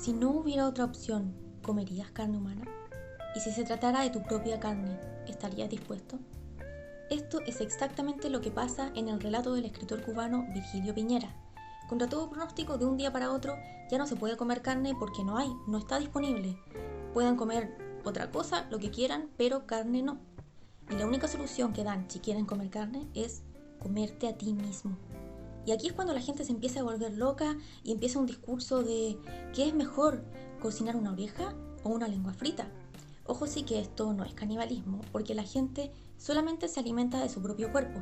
Si no hubiera otra opción, ¿comerías carne humana? Y si se tratara de tu propia carne, ¿estarías dispuesto? Esto es exactamente lo que pasa en el relato del escritor cubano Virgilio Piñera. Contra todo pronóstico, de un día para otro ya no se puede comer carne porque no está disponible. Pueden comer otra cosa, lo que quieran, pero carne no. Y la única solución que dan si quieren comer carne es comerte a ti mismo. Y aquí es cuando la gente se empieza a volver loca y empieza un discurso de ¿qué es mejor, cocinar una oreja o una lengua frita? Ojo, sí que esto no es canibalismo, porque la gente solamente se alimenta de su propio cuerpo.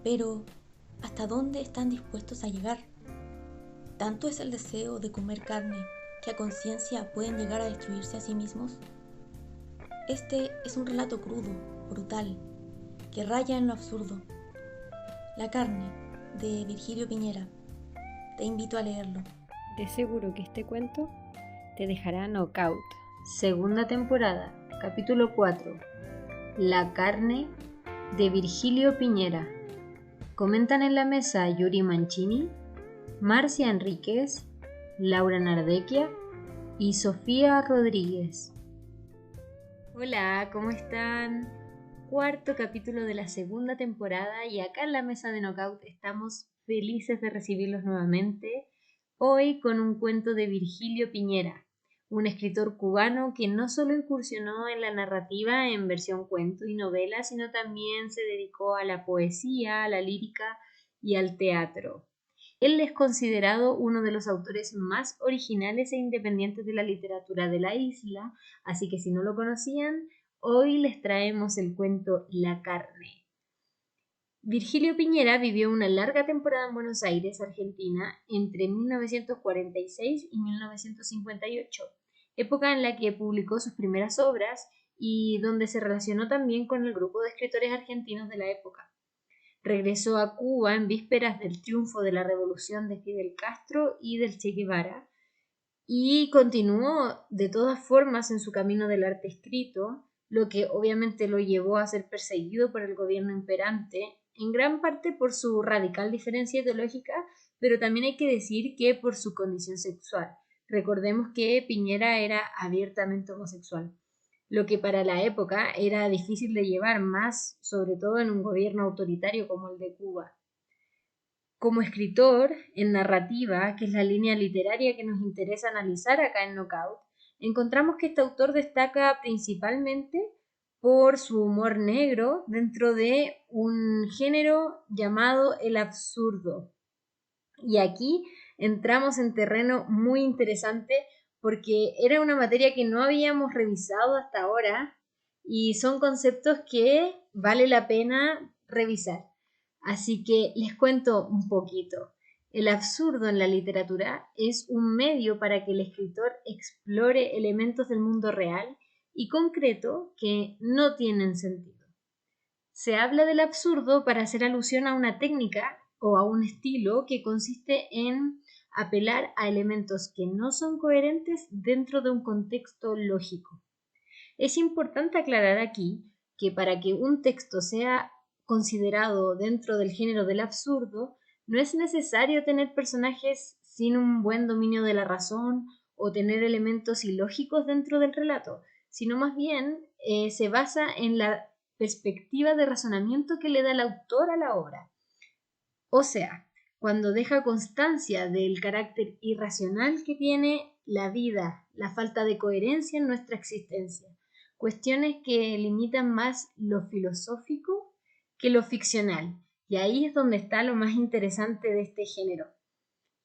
Pero, ¿hasta dónde están dispuestos a llegar? ¿Tanto es el deseo de comer carne que a conciencia pueden llegar a destruirse a sí mismos? Este es un relato crudo, brutal, que raya en lo absurdo. La carne, de Virgilio Piñera. Te invito a leerlo. De seguro que este cuento te dejará knockout. Segunda temporada, capítulo 4. La carne, de Virgilio Piñera. Comentan en la mesa Yuri Mancini, Marcia Enríquez, Laura Nardequia y Sofía Rodríguez. Hola, ¿cómo están? Cuarto capítulo de la segunda temporada y acá en la mesa de Knockout estamos felices de recibirlos nuevamente, hoy con un cuento de Virgilio Piñera, un escritor cubano que no solo incursionó en la narrativa en versión cuento y novela, sino también se dedicó a la poesía, a la lírica y al teatro. Él es considerado uno de los autores más originales e independientes de la literatura de la isla, así que si no lo conocían, hoy les traemos el cuento La carne. Virgilio Piñera vivió una larga temporada en Buenos Aires, Argentina, entre 1946 y 1958, época en la que publicó sus primeras obras y donde se relacionó también con el grupo de escritores argentinos de la época. Regresó a Cuba en vísperas del triunfo de la revolución de Fidel Castro y del Che Guevara y continuó de todas formas en su camino del arte escrito, lo que obviamente lo llevó a ser perseguido por el gobierno imperante, en gran parte por su radical diferencia ideológica, pero también hay que decir que por su condición sexual. Recordemos que Piñera era abiertamente homosexual, lo que para la época era difícil de llevar, más sobre todo en un gobierno autoritario como el de Cuba. Como escritor, en narrativa, que es la línea literaria que nos interesa analizar acá en Knockout, encontramos que este autor destaca principalmente por su humor negro dentro de un género llamado el absurdo. Y aquí entramos en terreno muy interesante porque era una materia que no habíamos revisado hasta ahora y son conceptos que vale la pena revisar. Así que les cuento un poquito. El absurdo en la literatura es un medio para que el escritor explore elementos del mundo real y concreto que no tienen sentido. Se habla del absurdo para hacer alusión a una técnica o a un estilo que consiste en apelar a elementos que no son coherentes dentro de un contexto lógico. Es importante aclarar aquí que para que un texto sea considerado dentro del género del absurdo, no es necesario tener personajes sin un buen dominio de la razón o tener elementos ilógicos dentro del relato, sino más bien se basa en la perspectiva de razonamiento que le da el autor a la obra. O sea, cuando deja constancia del carácter irracional que tiene la vida, la falta de coherencia en nuestra existencia, cuestiones que limitan más lo filosófico que lo ficcional, y ahí es donde está lo más interesante de este género.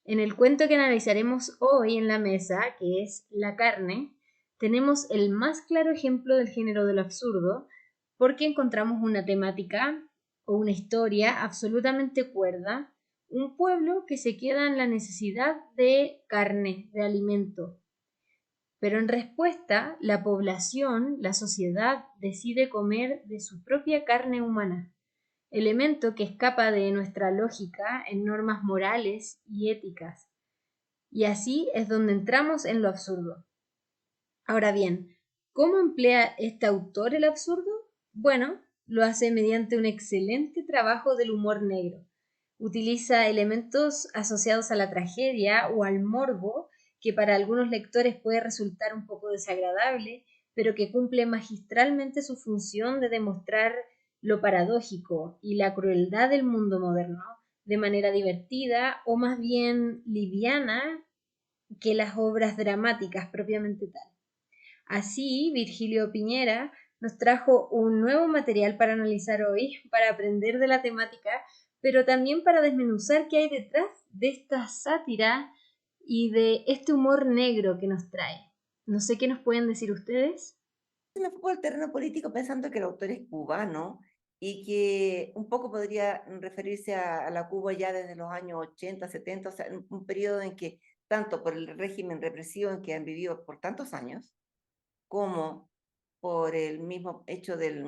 En el cuento que analizaremos hoy en la mesa, que es La carne, tenemos el más claro ejemplo del género del absurdo, porque encontramos una temática o una historia absolutamente cuerda, un pueblo que se queda en la necesidad de carne, de alimento. Pero en respuesta, la población, la sociedad, decide comer de su propia carne humana, elemento que escapa de nuestra lógica en normas morales y éticas. Y así es donde entramos en lo absurdo. Ahora bien, ¿cómo emplea este autor el absurdo? Bueno, lo hace mediante un excelente trabajo del humor negro. Utiliza elementos asociados a la tragedia o al morbo que para algunos lectores puede resultar un poco desagradable, pero que cumple magistralmente su función de demostrar lo paradójico y la crueldad del mundo moderno de manera divertida o más bien liviana que las obras dramáticas propiamente tal. Así, Virgilio Piñera nos trajo un nuevo material para analizar hoy, para aprender de la temática, pero también para desmenuzar qué hay detrás de esta sátira y de este humor negro que nos trae. No sé qué nos pueden decir ustedes. Me fui por el terreno político pensando que el autor es cubano y que un poco podría referirse a la Cuba ya desde los años 80, 70, o sea, un periodo en que, tanto por el régimen represivo en que han vivido por tantos años, como por el mismo hecho del,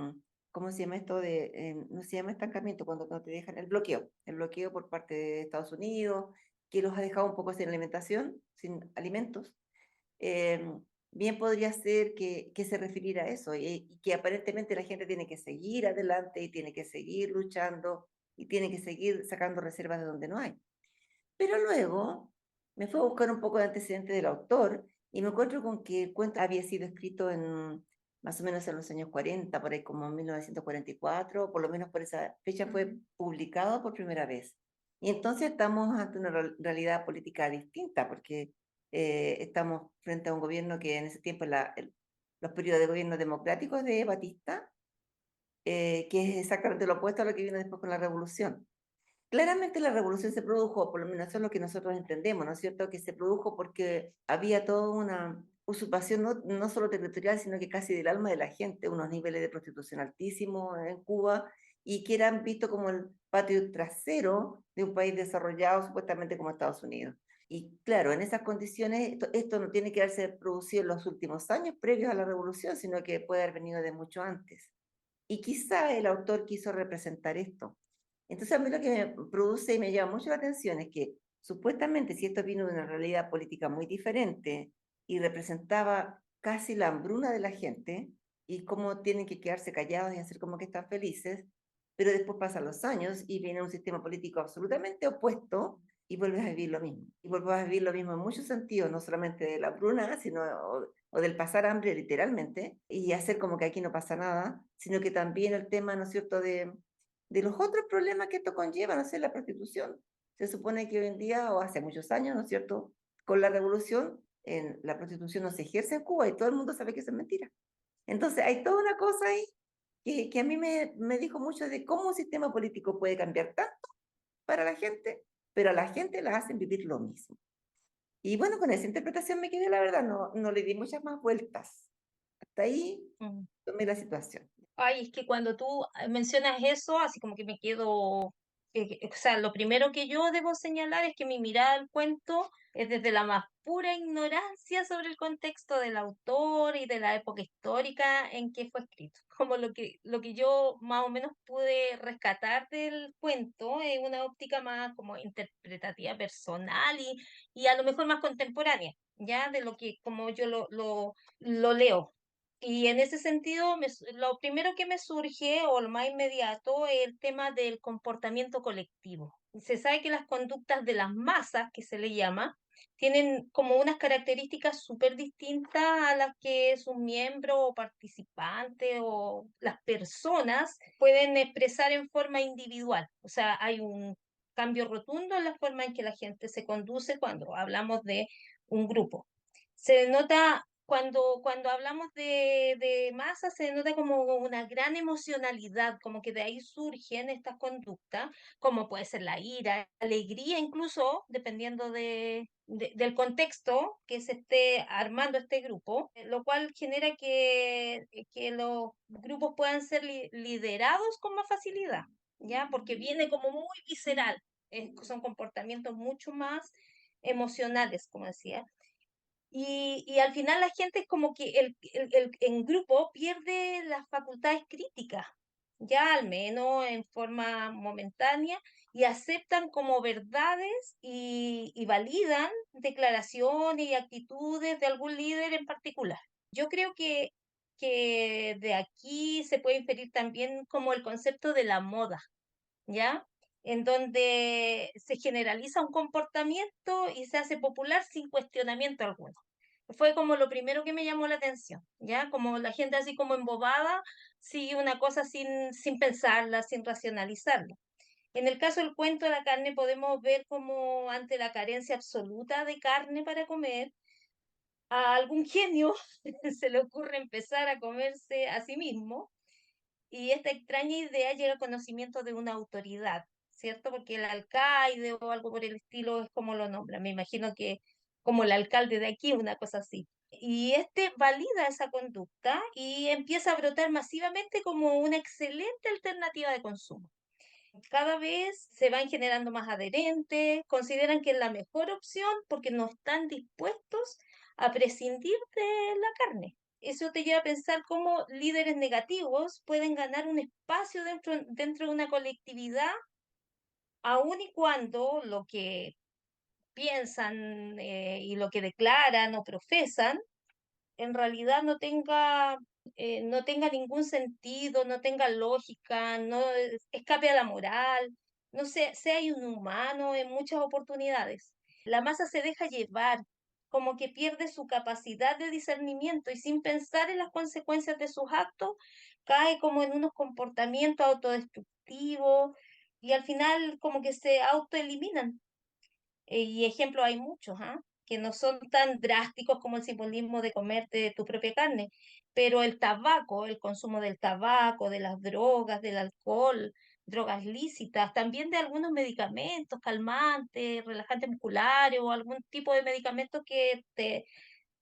¿cómo se llama esto? No se llama estancamiento, cuando no te dejan, el bloqueo por parte de Estados Unidos, que los ha dejado un poco sin alimentación, sin alimentos. eh, Bien podría ser que se refiriera a eso y que aparentemente la gente tiene que seguir adelante y tiene que seguir luchando y tiene que seguir sacando reservas de donde no hay. Pero luego me fue a buscar un poco de antecedente del autor y me encuentro con que el cuento había sido escrito en más o menos en los años 40, por ahí como 1944, por lo menos por esa fecha fue publicado por primera vez. Y entonces estamos ante una realidad política distinta, porque estamos frente a un gobierno que en ese tiempo, los periodos de gobierno democráticos de Batista, que es exactamente lo opuesto a lo que vino después con la revolución. Claramente la revolución se produjo, por lo menos eso es lo que nosotros entendemos, ¿no es cierto? Que se produjo porque había toda una usurpación no solo territorial, sino que casi del alma de la gente, unos niveles de prostitución altísimos en Cuba y que eran vistos como el patio trasero de un país desarrollado supuestamente como Estados Unidos. Y claro, en esas condiciones, esto no tiene que haberse producido en los últimos años previos a la revolución, sino que puede haber venido de mucho antes. Y quizá el autor quiso representar esto. Entonces a mí lo que me produce y me llama mucho la atención es que supuestamente si esto vino de una realidad política muy diferente y representaba casi la hambruna de la gente y cómo tienen que quedarse callados y hacer como que están felices, pero después pasan los años y viene un sistema político absolutamente opuesto y vuelves a vivir lo mismo. Y vuelves a vivir lo mismo en muchos sentidos, no solamente de la hambruna, sino o del pasar hambre literalmente y hacer como que aquí no pasa nada, sino que también el tema, ¿no es cierto?, de los otros problemas que esto conlleva, no sé, la prostitución. Se supone que hoy en día, o hace muchos años, ¿no es cierto?, con la revolución, la prostitución no se ejerce en Cuba y todo el mundo sabe que eso es mentira. Entonces, hay toda una cosa ahí que a mí me dijo mucho de cómo un sistema político puede cambiar tanto para la gente, pero a la gente la hacen vivir lo mismo. Y bueno, con esa interpretación me quedé, la verdad, no le di muchas más vueltas. Hasta ahí Mm. tomé la situación. Ay, es que cuando tú mencionas eso, así como que me quedo, o sea, lo primero que yo debo señalar es que mi mirada al cuento es desde la más pura ignorancia sobre el contexto del autor y de la época histórica en que fue escrito. Como lo que yo más o menos pude rescatar del cuento es una óptica más como interpretativa personal y a lo mejor más contemporánea, ya de lo que como yo lo leo. Y en ese sentido, lo primero que me surge, o lo más inmediato, es el tema del comportamiento colectivo. Se sabe que las conductas de las masas, que se le llama, tienen como unas características súper distintas a las que sus miembros o participantes o las personas pueden expresar en forma individual. O sea, hay un cambio rotundo en la forma en que la gente se conduce cuando hablamos de un grupo. Se nota cuando hablamos de masa, se nota como una gran emocionalidad, como que de ahí surgen estas conductas, como puede ser la ira, alegría, incluso dependiendo del contexto que se esté armando este grupo, lo cual genera que los grupos puedan ser liderados con más facilidad, ¿ya? Porque viene como muy visceral, son comportamientos mucho más emocionales, como decía. Y al final la gente es como que en grupo pierde las facultades críticas, ya al menos en forma momentánea, y aceptan como verdades y validan declaraciones y actitudes de algún líder en particular. Yo creo que de aquí se puede inferir también como el concepto de la moda, ¿ya? en donde se generaliza un comportamiento y se hace popular sin cuestionamiento alguno. Fue como lo primero que me llamó la atención, ¿ya? Como la gente así como embobada sigue una cosa sin pensarla, sin racionalizarla. En el caso del cuento de la carne podemos ver como ante la carencia absoluta de carne para comer, a algún genio se le ocurre empezar a comerse a sí mismo y esta extraña idea llega a conocimiento de una autoridad, ¿cierto? Porque el alcaide o algo por el estilo es como lo nombra. Me imagino que como el alcalde de aquí, una cosa así. Y este valida esa conducta y empieza a brotar masivamente como una excelente alternativa de consumo. Cada vez se van generando más adherentes, consideran que es la mejor opción porque no están dispuestos a prescindir de la carne. Eso te lleva a pensar cómo líderes negativos pueden ganar un espacio dentro de una colectividad, aun y cuando lo que piensan y lo que declaran o profesan en realidad no tenga ningún sentido, no tenga lógica, no escape a la moral, no sé, sea inhumano en muchas oportunidades. La masa se deja llevar, como que pierde su capacidad de discernimiento y sin pensar en las consecuencias de sus actos, cae como en unos comportamientos autodestructivos y al final como que se autoeliminan. Y ejemplos hay muchos, ¿ah? Que no son tan drásticos como el simbolismo de comerte tu propia carne, pero el tabaco, el consumo del tabaco, de las drogas, del alcohol, drogas lícitas, también de algunos medicamentos calmantes, relajantes musculares o algún tipo de medicamentos que te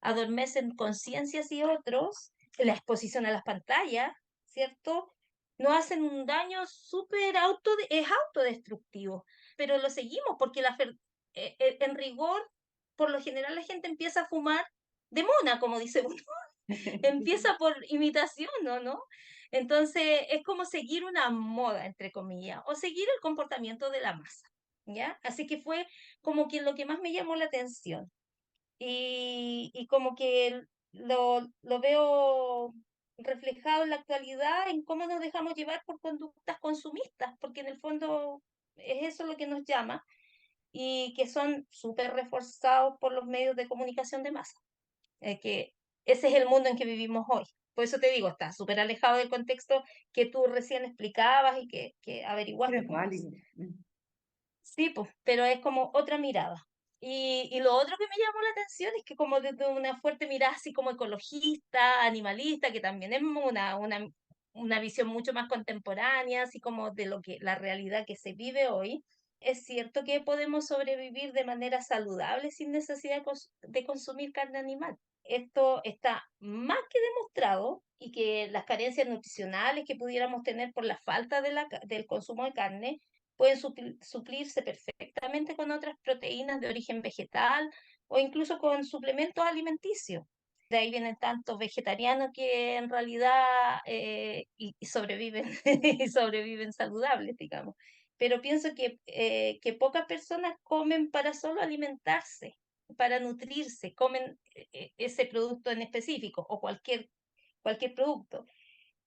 adormecen conciencias y otros, la exposición a las pantallas, ¿cierto? No hacen un daño súper es autodestructivo, pero lo seguimos porque en rigor, por lo general la gente empieza a fumar de mona, como dice uno, empieza por imitación, ¿no? Entonces es como seguir una moda, entre comillas, o seguir el comportamiento de la masa, ¿ya? Así que fue como que lo que más me llamó la atención y como que lo veo reflejado en la actualidad en cómo nos dejamos llevar por conductas consumistas, porque en el fondo es eso lo que nos llama y que son súper reforzados por los medios de comunicación de masa, que ese es el mundo en que vivimos hoy. Por eso te digo, está súper alejado del contexto que tú recién explicabas y que Pero averiguaste es cómo es. válido. Sí, pues, pero es como otra mirada. Y lo otro que me llamó la atención es que como desde una fuerte mirada así como ecologista, animalista, que también es una visión mucho más contemporánea, así como de lo que la realidad que se vive hoy, es cierto que podemos sobrevivir de manera saludable sin necesidad de consumir carne animal. Esto está más que demostrado y que las carencias nutricionales que pudiéramos tener por la falta del consumo de carne pueden suplirse perfectamente con otras proteínas de origen vegetal o incluso con suplementos alimenticios. De ahí vienen tantos vegetarianos que en realidad y sobreviven, y sobreviven saludables, digamos. Pero pienso que pocas personas comen para solo alimentarse, para nutrirse, comen ese producto en específico o cualquier producto.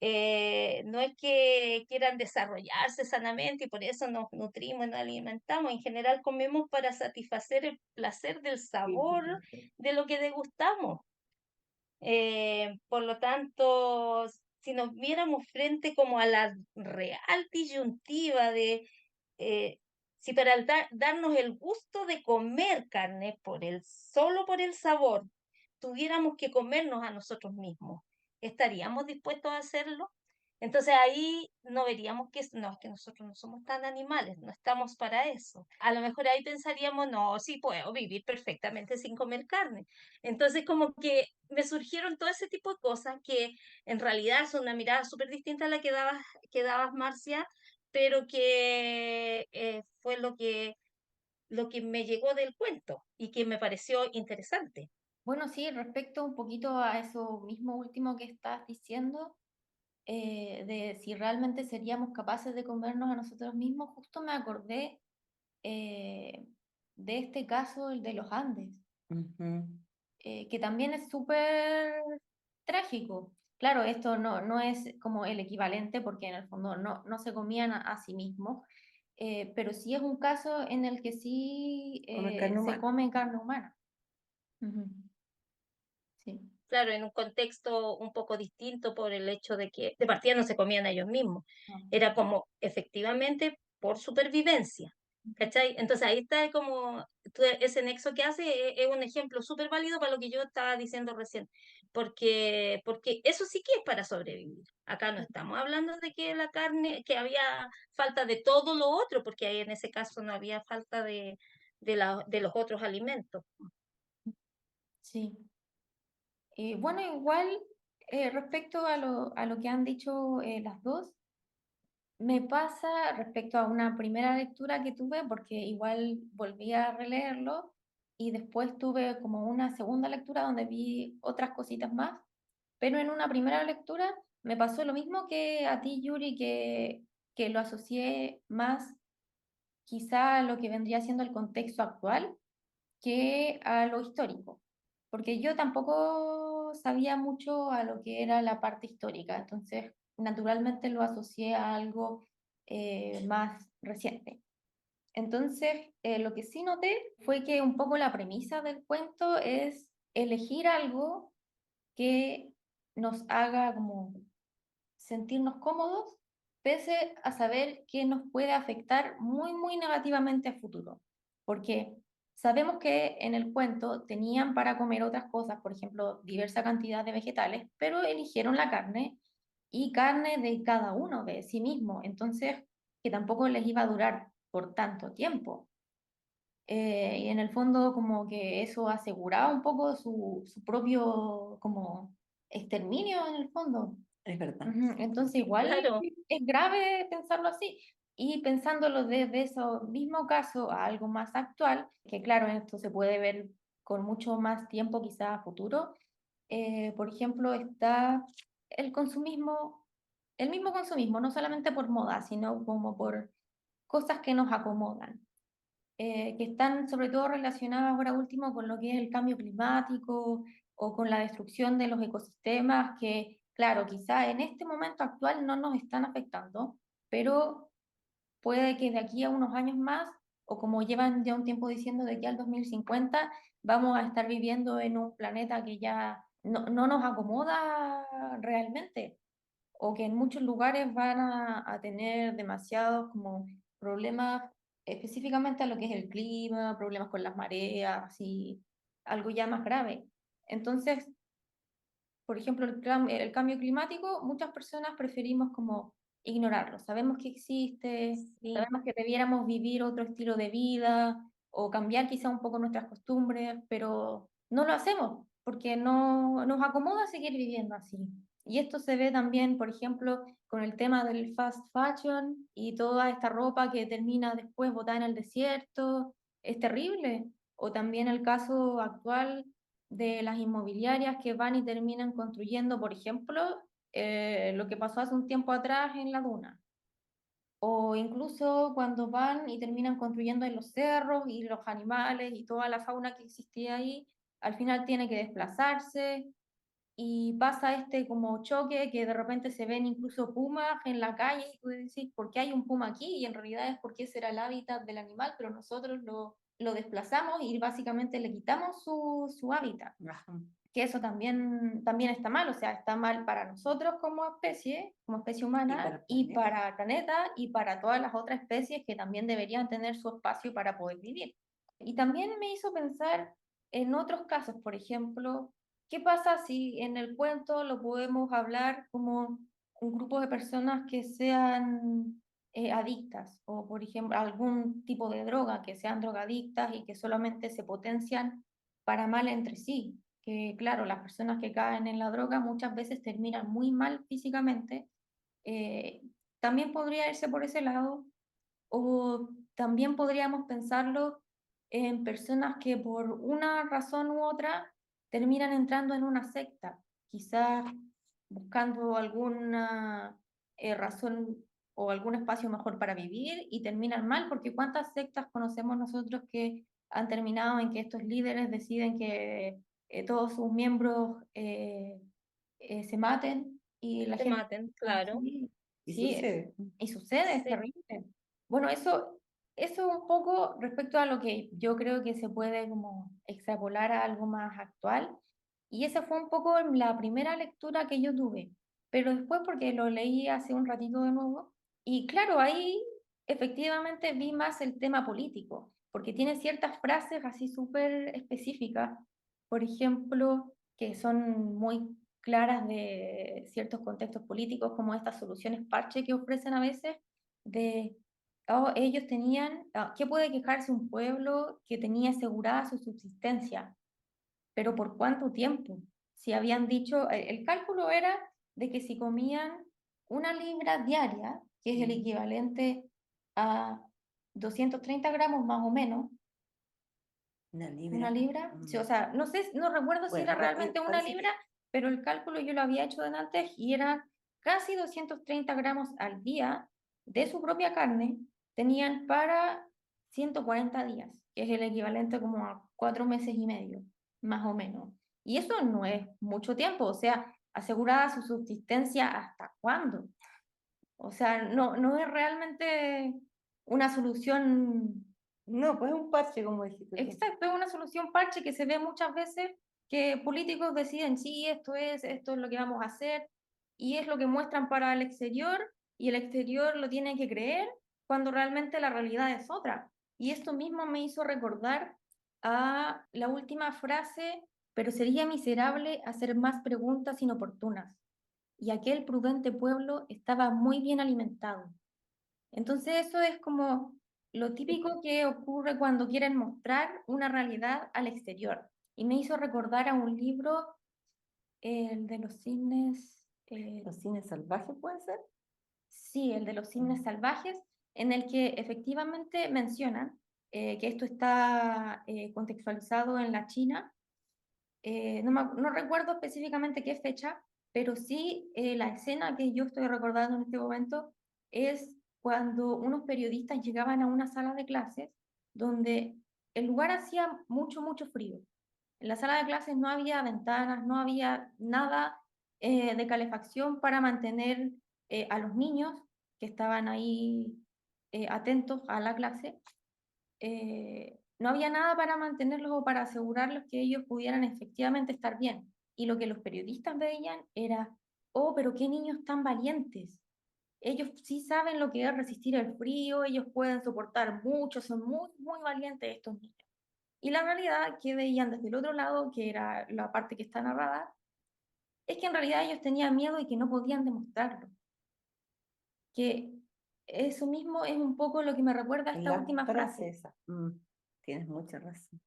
No es que quieran desarrollarse sanamente y por eso nos nutrimos y nos alimentamos. En general comemos para satisfacer el placer del Sí, sí, sabor sí. de lo que degustamos. Por lo tanto, si nos viéramos frente como a la real disyuntiva de eh, si para darnos el gusto de comer carne solo por el sabor, tuviéramos que comernos a nosotros mismos, ¿estaríamos dispuestos a hacerlo? Entonces ahí no veríamos no, es que nosotros no somos tan animales, no estamos para eso. A lo mejor ahí pensaríamos, no, sí puedo vivir perfectamente sin comer carne. Entonces como que me surgieron todo ese tipo de cosas que en realidad son una mirada súper distinta a la que dabas, Marcia, pero que fue lo que me llegó del cuento y que me pareció interesante. Bueno, sí, respecto un poquito a eso mismo último que estás diciendo, de si realmente seríamos capaces de comernos a nosotros mismos, justo me acordé de este caso, el de los Andes, Ujú. que también es súper trágico. Claro, esto no es como el equivalente porque en el fondo no se comían a sí mismos, pero sí es un caso en el que sí Comen carne se humana. come carne humana. Ujú. Sí. Claro, en un contexto un poco distinto por el hecho de que de partida no se comían a ellos mismos. Ah. Era como efectivamente por supervivencia. ¿Cachai? Entonces ahí está como ese nexo que hace es un ejemplo súper válido para lo que yo estaba diciendo recién, porque eso sí que es para sobrevivir. Acá no estamos hablando de que la carne, que había falta de todo lo otro, porque ahí en ese caso no había falta de los otros alimentos. Sí. Bueno, igual respecto a lo que han dicho las dos, me pasa respecto a una primera lectura que tuve, porque igual volví a releerlo y después tuve como una segunda lectura donde vi otras cositas más, pero en una primera lectura me pasó lo mismo que a ti, Yuri, que lo asocié más quizá a lo que vendría siendo el contexto actual que a lo histórico, porque yo tampoco sabía mucho a lo que era la parte histórica, entonces naturalmente lo asocié a algo más reciente. Entonces, lo que sí noté fue que un poco la premisa del cuento es elegir algo que nos haga como sentirnos cómodos, pese a saber que nos puede afectar muy, muy negativamente a futuro. Porque sabemos que en el cuento tenían para comer otras cosas, por ejemplo, diversa cantidad de vegetales, pero eligieron la carne y carne de cada uno, de sí mismo. Entonces, que tampoco les iba a durar por tanto tiempo. Y en el fondo como que eso aseguraba un poco su propio como exterminio en el fondo. Es verdad. Ujú. Entonces igual Claro. es grave pensarlo así. Y pensándolo desde ese mismo caso a algo más actual, que claro, esto se puede ver con mucho más tiempo quizás a futuro, por ejemplo, está el consumismo, el mismo consumismo, no solamente por moda, sino como por cosas que nos acomodan, que están sobre todo relacionadas ahora último con lo que es el cambio climático o con la destrucción de los ecosistemas, que claro, quizá en este momento actual no nos están afectando, pero puede que de aquí a unos años más, o como llevan ya un tiempo diciendo, de aquí al 2050, vamos a estar viviendo en un planeta que ya no nos acomoda realmente o que en muchos lugares van a tener demasiados como problemas específicamente a lo que es el clima, problemas con las mareas, así, algo ya más grave. Entonces, por ejemplo, el cambio climático, muchas personas preferimos como ignorarlo. Sabemos que existe, Sí. sabemos que debiéramos vivir otro estilo de vida o cambiar quizá un poco nuestras costumbres, pero no lo hacemos porque no nos acomoda seguir viviendo así. Y esto se ve también, por ejemplo, con el tema del fast fashion y toda esta ropa que termina después botada en el desierto. Es terrible. O también el caso actual de las inmobiliarias que van y terminan construyendo, por ejemplo, lo que pasó hace un tiempo atrás en la duna. O incluso cuando van y terminan construyendo en los cerros y los animales y toda la fauna que existía ahí, al final tiene que desplazarse y pasa este como choque que de repente se ven incluso pumas en la calle y tú decís, ¿por qué hay un puma aquí? Y en realidad es porque ese era el hábitat del animal, pero nosotros lo desplazamos y básicamente le quitamos su hábitat. Ajá. Que eso también está mal, o sea, está mal para nosotros como especie humana, y para el planeta y para todas las otras especies que también deberían tener su espacio para poder vivir. Y también me hizo pensar en otros casos, por ejemplo, ¿qué pasa si en el cuento lo podemos hablar como un grupo de personas que sean adictas o, por ejemplo, algún tipo de droga, que sean drogadictas y que solamente se potencian para mal entre sí? Que claro, las personas que caen en la droga muchas veces terminan muy mal físicamente. eh, También podría irse por ese lado, o también podríamos pensarlo en personas que por una razón u otra terminan entrando en una secta, quizás buscando alguna razón o algún espacio mejor para vivir y terminan mal, porque ¿cuántas sectas conocemos nosotros que han terminado en que estos líderes deciden que todos sus miembros se maten y la Se gente... maten, claro. Sí, Y sí, sucede. y sucede, es Sí. terrible. Bueno, eso un poco respecto a lo que yo creo que se puede como extrapolar a algo más actual. Y esa fue un poco la primera lectura que yo tuve. Pero después, porque lo leí hace un ratito de nuevo, y claro, ahí efectivamente vi más el tema político, porque tiene ciertas frases así súper específicas, por ejemplo, que son muy claras de ciertos contextos políticos, como estas soluciones parche que ofrecen a veces, de ellos tenían, ¿qué puede quejarse un pueblo que tenía asegurada su subsistencia? ¿Pero por cuánto tiempo? Si habían dicho, el cálculo era de que si comían 1 libra diaria, que es el equivalente a 230 gramos más o menos, Una una libra. libra, sí, o sea, no sé, no recuerdo si Bueno, era realmente una parece libra, pero el cálculo yo lo había hecho de antes y era casi 230 gramos al día de su propia carne, tenían para 140 días, que es el equivalente como a 4 meses y medio, más o menos. Y eso no es mucho tiempo, o sea, asegurada su subsistencia hasta cuándo. O sea, no es realmente una solución. no, pues es un parche, como dijiste tú. Exacto, es una solución parche que se ve muchas veces que políticos deciden, sí, esto es lo que vamos a hacer, y es lo que muestran para el exterior, y el exterior lo tiene que creer cuando realmente la realidad es otra. Y esto mismo me hizo recordar a la última frase, pero sería miserable hacer más preguntas inoportunas. Y aquel prudente pueblo estaba muy bien alimentado. Entonces eso es como lo típico que ocurre cuando quieren mostrar una realidad al exterior. Y me hizo recordar a un libro, el de los cisnes, ¿Los cines salvajes puede ser? sí, el de los cisnes salvajes, en el que efectivamente mencionan que esto está contextualizado en la China. No recuerdo específicamente qué fecha, pero sí la escena que yo estoy recordando en este momento es cuando unos periodistas llegaban a una sala de clases donde el lugar hacía mucho, mucho frío. En la sala de clases no había ventanas, no había nada de calefacción para mantener a los niños que estaban ahí atentos a la clase. No había nada para mantenerlos o para asegurarlos que ellos pudieran efectivamente estar bien. Y lo que los periodistas veían era, oh, pero qué niños tan valientes. Ellos sí saben lo que es resistir el frío, ellos pueden soportar mucho, son muy, muy valientes estos niños. Y la realidad que veían desde el otro lado, que era la parte que está narrada, es que en realidad ellos tenían miedo y que no podían demostrarlo. Que eso mismo es un poco lo que me recuerda a esta La última frase frase. esa. Tienes mucha razón.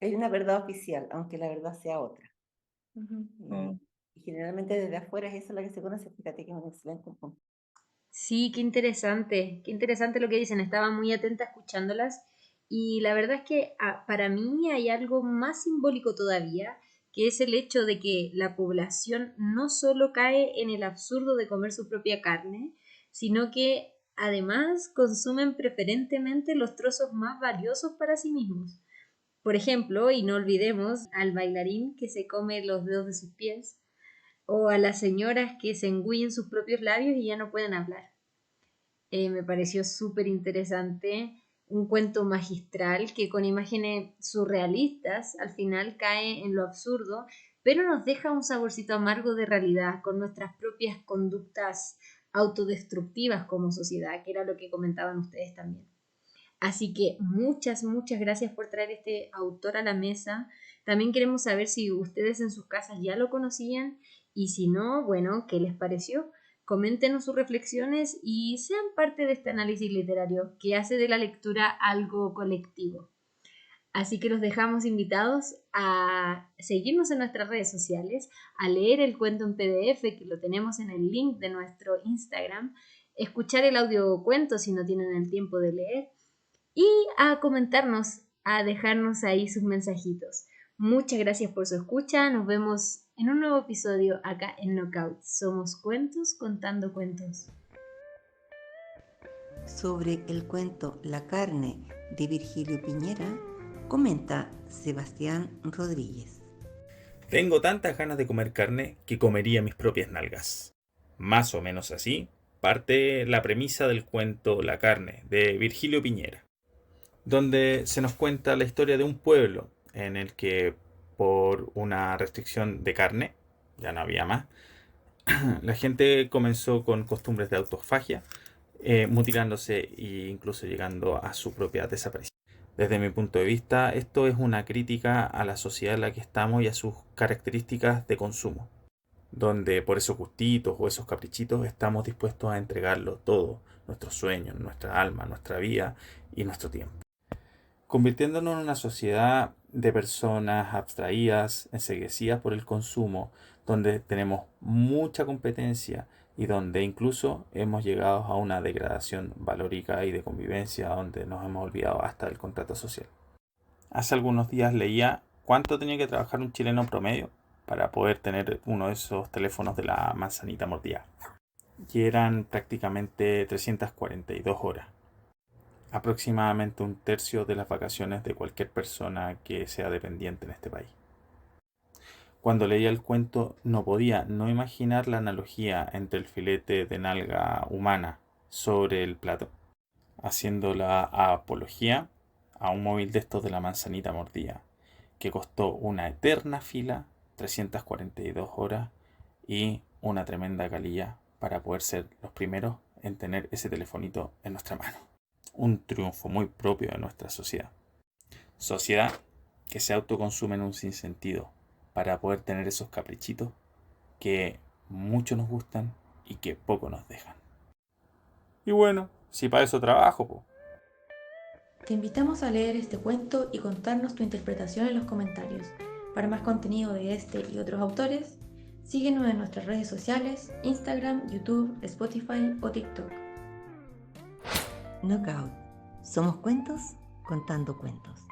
Hay una verdad oficial, aunque la verdad sea otra. Ujú. Y generalmente desde afuera es eso la que se conoce. Fíjate que es un excelente punto. Sí, qué interesante lo que dicen, estaba muy atenta escuchándolas y la verdad es que para mí hay algo más simbólico todavía, que es el hecho de que la población no solo cae en el absurdo de comer su propia carne, sino que además consumen preferentemente los trozos más valiosos para sí mismos. Por ejemplo, y no olvidemos al bailarín que se come los dedos de sus pies, o a las señoras que se engullen sus propios labios y ya no pueden hablar. Me pareció súper interesante, un cuento magistral que con imágenes surrealistas al final cae en lo absurdo, pero nos deja un saborcito amargo de realidad con nuestras propias conductas autodestructivas como sociedad, que era lo que comentaban ustedes también. Así que muchas gracias por traer este autor a la mesa. También queremos saber si ustedes en sus casas ya lo conocían y si no, bueno, ¿qué les pareció? Coméntenos sus reflexiones y sean parte de este análisis literario que hace de la lectura algo colectivo. Así que los dejamos invitados a seguirnos en nuestras redes sociales, a leer el cuento en PDF que lo tenemos en el link de nuestro Instagram, escuchar el audiocuento si no tienen el tiempo de leer y a comentarnos, a dejarnos ahí sus mensajitos. Muchas gracias por su escucha. Nos vemos en un nuevo episodio acá en Knockout. Somos cuentos contando cuentos. Sobre el cuento La carne de Virgilio Piñera, comenta Sebastián Rodríguez. Tengo tantas ganas de comer carne que comería mis propias nalgas. Más o menos así parte la premisa del cuento La carne, de Virgilio Piñera, donde se nos cuenta la historia de un pueblo en el que por una restricción de carne, ya no había más, la gente comenzó con costumbres de autofagia, mutilándose e incluso llegando a su propia desaparición. Desde mi punto de vista, esto es una crítica a la sociedad en la que estamos y a sus características de consumo, donde por esos gustitos o esos caprichitos estamos dispuestos a entregarlo todo, nuestros sueños, nuestra alma, nuestra vida y nuestro tiempo, convirtiéndonos en una sociedad de personas abstraídas, enceguecidas por el consumo, donde tenemos mucha competencia y donde incluso hemos llegado a una degradación valórica y de convivencia, donde nos hemos olvidado hasta del contrato social. Hace algunos días leía cuánto tenía que trabajar un chileno promedio para poder tener uno de esos teléfonos de la manzanita mordida, y eran prácticamente 342 horas. Aproximadamente un tercio de las vacaciones de cualquier persona que sea dependiente en este país. Cuando leía el cuento no podía no imaginar la analogía entre el filete de nalga humana sobre el plato, haciendo la apología a un móvil de estos de la manzanita mordida, que costó una eterna fila, 342 horas y una tremenda calilla para poder ser los primeros en tener ese telefonito en nuestra mano. Un triunfo muy propio de nuestra sociedad. Sociedad que se autoconsume en un sinsentido para poder tener esos caprichitos que mucho nos gustan y que poco nos dejan. Y bueno, si para eso trabajo, po. Te invitamos a leer este cuento y contarnos tu interpretación en los comentarios. Para más contenido de este y otros autores, síguenos en nuestras redes sociales, Instagram, YouTube, Spotify o TikTok. Knockout. Somos cuentos contando cuentos.